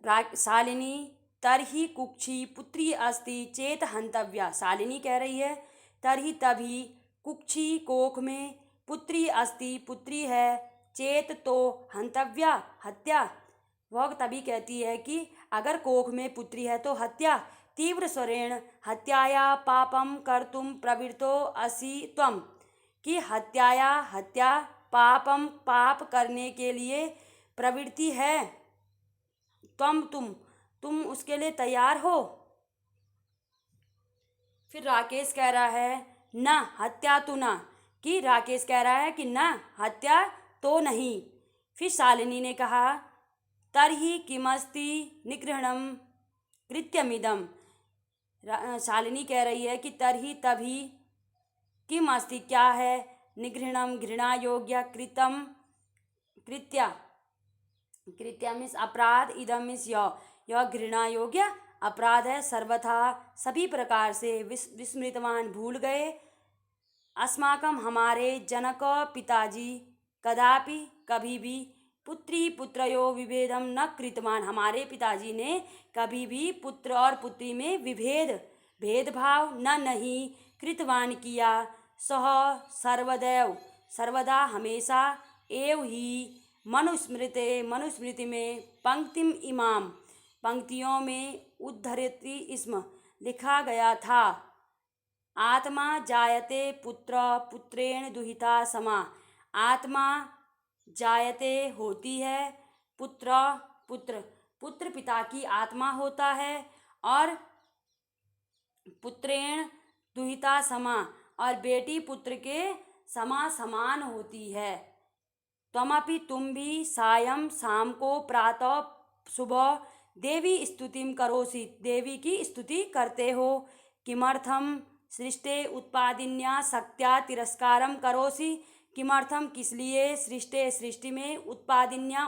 शालिनी तरही कुक्षी पुत्री अस्ति चेत हंतव्या। शालिनी कह रही है तरही तभी कुक्षी कोख में पुत्री अस्ति पुत्री है चेत तो हंतव्या हत्या। वह तभी कहती है कि अगर कोख में पुत्री है तो हत्या। तीव्र स्वरेण हत्याया पापम कर्तुम प्रवृत्तो असि त्वम। कि हत्याया हत्या पापम पाप करने के लिए प्रवृत्ति है तुम उसके लिए तैयार हो। फिर राकेश कह रहा है न हत्या तो ना। कि राकेश कह रहा है कि न हत्या तो नहीं। फिर शालिनी ने कहा तरही किमस्ति निगृहणम कृत्यमिदम। शालिनी कह रही है कि तरही तभी किम अस्ति क्या है निगृहणम घृणा योग्य कृतम कृत्या कृत्या मीन्स अपराध इदम मीन्स यह घृणा योग्य अपराध है सर्वथा सभी प्रकार से विस्मृतवान भूल गए। अस्माकम हमारे जनक पिताजी कदापि कभी भी पुत्री पुत्रयो विभेदम न कृतवान। हमारे पिताजी ने कभी भी पुत्र और पुत्री में भेदभाव नहीं कृतवान किया। सह सर्वदैव सर्वदा हमेशा एव ही मनुस्मृति में पंक्तिम इमाम पंक्तियों में उद्धरति स्म लिखा गया था। आत्मा जायते पुत्र पुत्रेण दुहिता समा। आत्मा जायते होती है पुत्र पिता की आत्मा होता है और पुत्रेण दुहिता समा और बेटी पुत्र के समान होती है। त्वमपि तुम भी सायं शाम को प्रातः सुबह देवी स्तुतिम करोसि देवी की स्तुति करते हो। किमर्थम सृष्टे उत्पादिन्या शक्त्या तिरस्कारम करोसि। किमर्थम किस लिए सृष्टे सृष्टि में उत्पादिन्या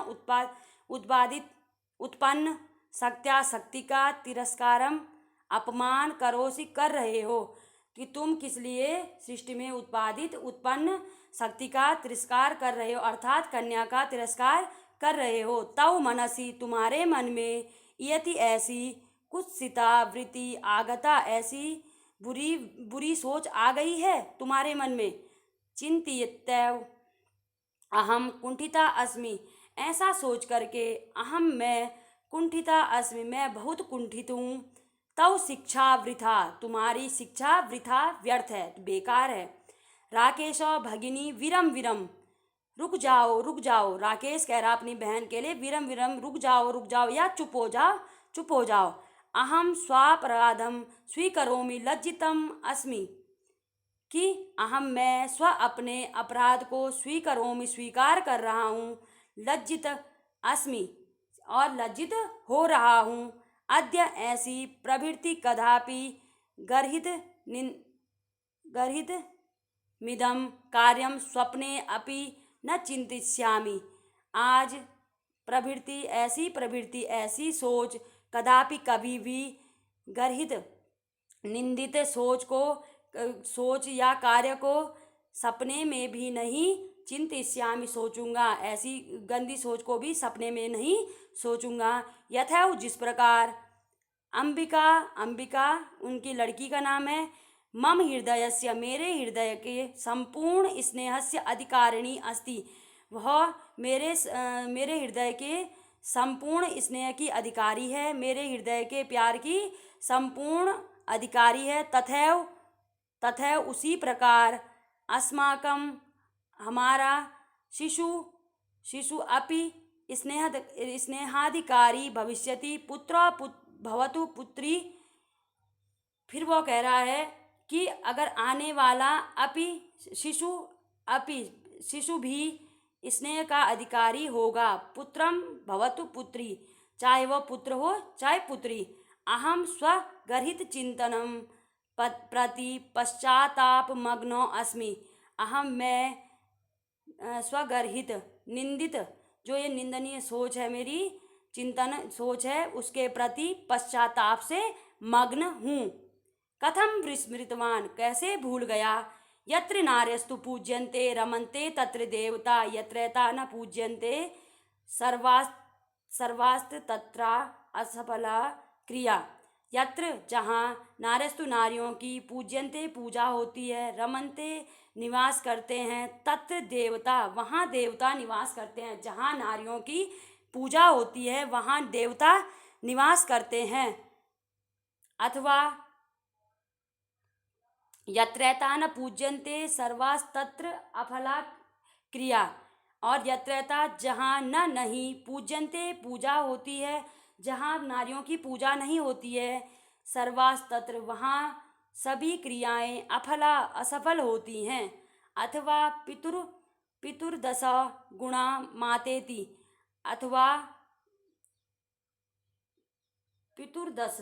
उत्पन्न शक्त्या शक्ति का तिरस्कारम अपमान करोसि कर रहे हो। कि तुम किस लिए सृष्टि में उत्पन्न शक्ति का तिरस्कार कर रहे हो अर्थात कन्या का तिरस्कार कर रहे हो। तव मनसी तुम्हारे मन में यति ऐसी कुत्सिता वृत्ति आगता ऐसी बुरी सोच आ गई है तुम्हारे मन में। चिंतितैव अहम कुंठिता अस्मि। ऐसा सोच करके अहम मैं कुंठिता अस्मि मैं बहुत कुंठित हूँ। तव शिक्षा वृथा तुम्हारी शिक्षा वृथा व्यर्थ है बेकार है। राकेश भगिनी विरम रुक जाओ। राकेश कह रहा अपनी बहन के लिए विरम रुक जाओ या चुप हो जाओ। अहम स्वापराधम स्वीकरोमि लज्जितम अस्मि। कि अहम मैं स्व अपने अपराध को स्वीकार कर रहा हूँ। लज्जित अस्मि और लज्जित हो रहा हूँ। अद्य ऐसी प्रवृत्ति कदापि गर्हित मिदम कार्यम स्वप्ने अपि न चिंतिष्यामि। आज प्रवृत्ति ऐसी सोच कदापि कभी भी गर्हित निंदित सोच या कार्य को सपने में भी नहीं चिंतिष्यामि सोचूंगा। ऐसी गंदी सोच को भी सपने में नहीं सोचूंगा। यथैव जिस प्रकार अंबिका उनकी लड़की का नाम है। मम हृदयस्य मेरे हृदय के संपूर्ण स्नेहस्य अधिकारिणी अस्ति। वह मेरे हृदय के संपूर्ण स्नेह की अधिकारी है मेरे हृदय के प्यार की संपूर्ण अधिकारी है। तथैव उसी प्रकार अस्माकं हमारा शिशु अपि स्नेहाधिकारी भविष्यति पुत्र भवतु पुत्री। फिर वो कह रहा है कि अगर आने वाला शिशु भी स्नेह का अधिकारी होगा। पुत्रम भवतु पुत्री चाहे वह पुत्र हो चाहे पुत्री। अहम स्वगर्हित चिंतनम प्रति पश्चाताप मग्नो अस्मि। अहम मैं स्वगर्हित निंदित जो ये निंदनीय सोच है मेरी चिंतन सोच है उसके प्रति पश्चाताप से मग्न हूँ। कथम विस्मृतवान कैसे भूल गया। यत्र नार्यस्तु पूज्यन्ते रमन्ते तत्र देवता यत्रैता न पूज्यन्ते सर्वास्त तत्रा असफला क्रिया। यत्र जहाँ नार्यस्तु नारियों की पूज्यन्ते पूजा होती है, रमन्ते निवास करते हैं, तत्र देवता वहाँ देवता निवास करते हैं। जहाँ नारियों की पूजा होती है वहाँ देवता निवास करते हैं। अथवा यत्रैता न पूज्यन्ते सर्वास्तत्र अफला क्रिया। और यत्रैता जहाँ न नहीं पूज्यन्ते पूजा होती है, जहाँ नारियों की पूजा नहीं होती है, सर्वास्तत्र वहाँ सभी क्रियाएं अफला असफल होती हैं। अथवा पितुर्दश गुणा मातेति। अथवा पितुर्दश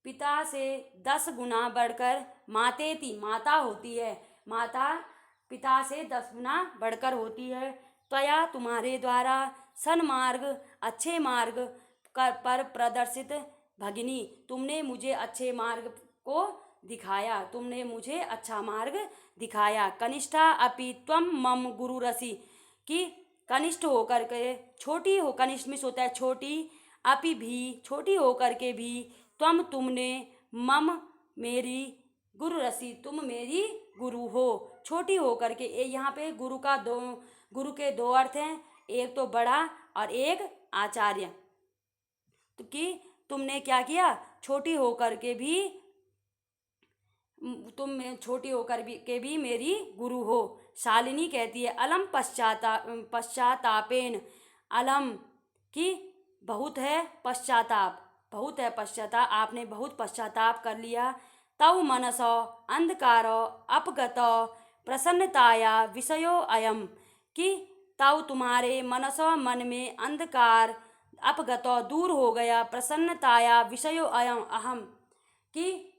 पिता से 10 गुना बढ़कर मातेति माता होती है। माता पिता से 10 गुना बढ़कर होती है। त्वया तुम्हारे द्वारा सन्मार्ग अच्छे मार्ग पर प्रदर्शित भगिनी, तुमने मुझे अच्छे मार्ग को दिखाया, तुमने मुझे अच्छा मार्ग दिखाया। कनिष्ठा अपि त्वं मम गुरुरसि, कि कनिष्ठ होकर के छोटी हो, कनिष्ठ मिस होता है छोटी, अपि भी छोटी होकर के भी, तुमने मम मेरी, गुरु रसी तुम मेरी गुरु हो। छोटी होकर के यहाँ पे गुरु के दो अर्थ हैं, एक तो बड़ा और एक आचार्य। तो कि तुमने क्या किया, छोटी होकर के भी तुम छोटी होकर के भी मेरी गुरु हो। शालिनी कहती है अलम पश्चातापेन, अलम की बहुत है पश्चाताप, बहुत है पश्चाताप, आपने बहुत पश्चाताप कर लिया। तव मनसो अंधकारो अपगतो प्रसन्नताया विषयो अयम, कि तव तुम्हारे मनसो मन में अंधकार अपगतो दूर हो गया, प्रसन्नताया विषयो अयम अहम, कि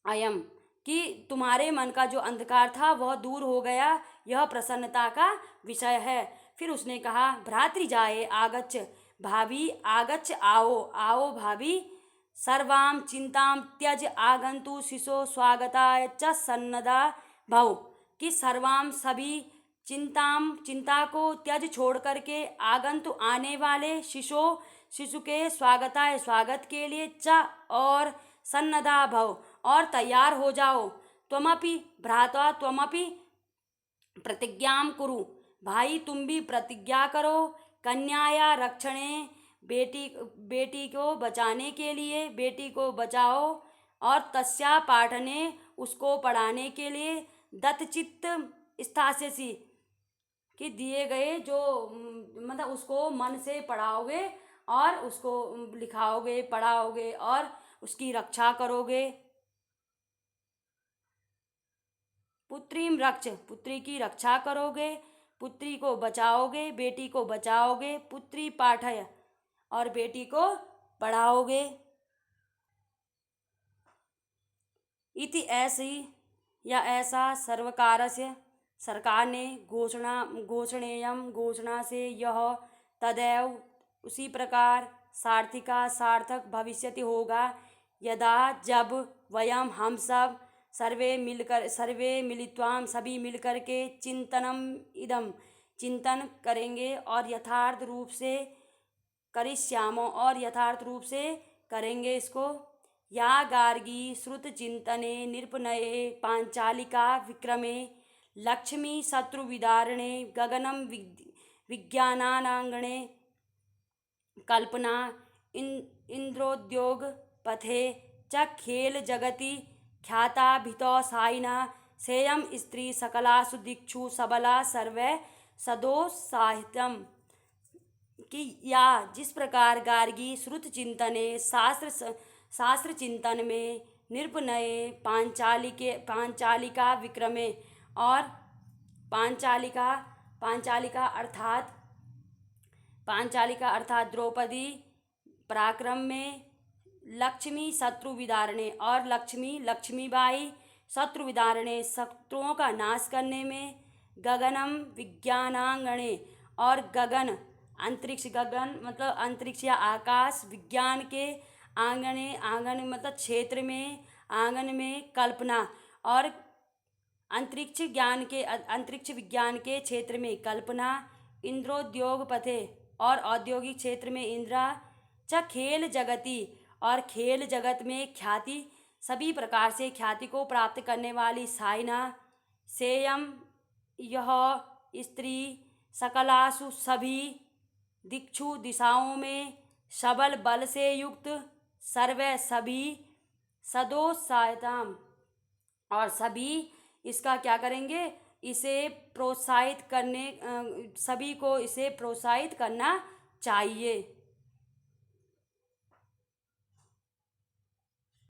अयम कि तुम्हारे मन का जो अंधकार था वह दूर हो गया, यह प्रसन्नता का विषय है। फिर उसने कहा भ्रातृजाये आगच्छ, भाभी आगच्छ आओ, आओ भाभी, सर्वाम चिंताम त्यज आगंतु शिशो स्वागताय च सन्नदा भव, कि सर्वाम सभी चिंता को त्यज छोड़ करके आगंतु आने वाले शिशु के स्वागताय स्वागत के लिए च और सन्नदा भव और तैयार हो जाओ। त्वमपि भ्राता त्वमपि प्रतिज्ञां कुरु, भाई तुम भी प्रतिज्ञा करो, कन्याया रक्षणे, बेटी को बचाने के लिए, बेटी को बचाओ, और तस्या पाठने उसको पढ़ाने के लिए, दत्तचित्त स्थास्यसि, कि दिए गए जो मतलब उसको मन से पढ़ाओगे और उसको लिखाओगे पढ़ाओगे और उसकी रक्षा करोगे। पुत्रीम रक्ष, पुत्री की रक्षा करोगे, पुत्री को बचाओगे, बेटी को बचाओगे, पुत्री पाठय और बेटी को पढ़ाओगे। इति ऐसी या ऐसा सर्वकारस्य, सरकार ने घोषणेयम घोषणा से, यह तदैव उसी प्रकार, सार्थिका सार्थक भविष्यति होगा, यदा जब वयम हम सब सर्वे मिलित्वाम सभी मिलकर के चिंतनम इदम चिंतन करेंगे और यथार्थ रूप से करिष्यामो और यथार्थ रूप से करेंगे इसको। या गार्गी श्रुत चिंतने निरपनये पांचालिका विक्रमे, लक्ष्मी शत्रु विदारणे गगनम विज्ञानानांगणे, कल्पना इंद्रोद्योग पथे च खेल जगति ख्याता भितो साइना, सेयम स्त्री सकलासु दिक्षु सबला सर्वे सदो साहित्यम, कि या जिस प्रकार गार्गी श्रुत चिंतने शास्त्र चिंतन में, निरपनये पांचालिका विक्रमे और पांचालिका अर्थात द्रौपदी पराक्रम में, लक्ष्मी शत्रु विदारणे और लक्ष्मीबाई शत्रु विदारणे शत्रुओं का नाश करने में, गगनम विज्ञानांगणे और गगन अंतरिक्ष, गगन मतलब अंतरिक्ष या आकाश, विज्ञान के आंगने, आंगन मतलब क्षेत्र में, आंगन में कल्पना और अंतरिक्ष विज्ञान के क्षेत्र में कल्पना, इंद्रोद्योग पथे और औद्योगिक क्षेत्र में इंद्रा, च खेल जगति, और खेल जगत में ख्याति, सभी प्रकार से ख्याति को प्राप्त करने वाली साइना, सेयम यह स्त्री सकलासु सभी दिक्षु दिशाओं में सबल बल से युक्त, सर्व सभी सदोत्साहताम, और सभी इसका क्या करेंगे, इसे प्रोत्साहित करने, सभी को इसे प्रोत्साहित करना चाहिए।